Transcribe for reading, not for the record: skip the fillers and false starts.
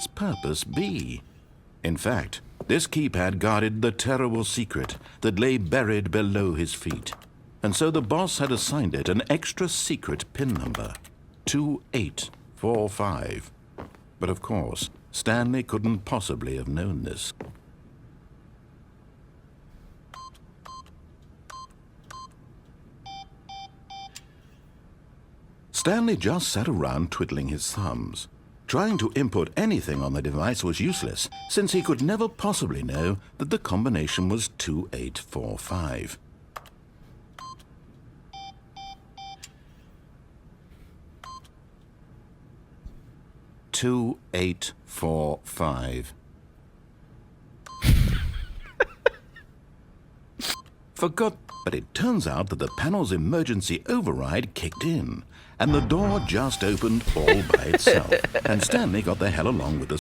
its purpose be? In fact, this keypad guarded the terrible secret that lay buried below his feet. And so the boss had assigned it an extra secret pin number, 2845. But of course, Stanley couldn't possibly have known this. Stanley just sat around twiddling his thumbs. Trying to input anything on the device was useless, since he could never possibly know that the combination was 2845. Two, 8, 4, 5. Forgot, but it turns out that the panel's emergency override kicked in, and the door just opened all by itself, and Stanley got the hell along with the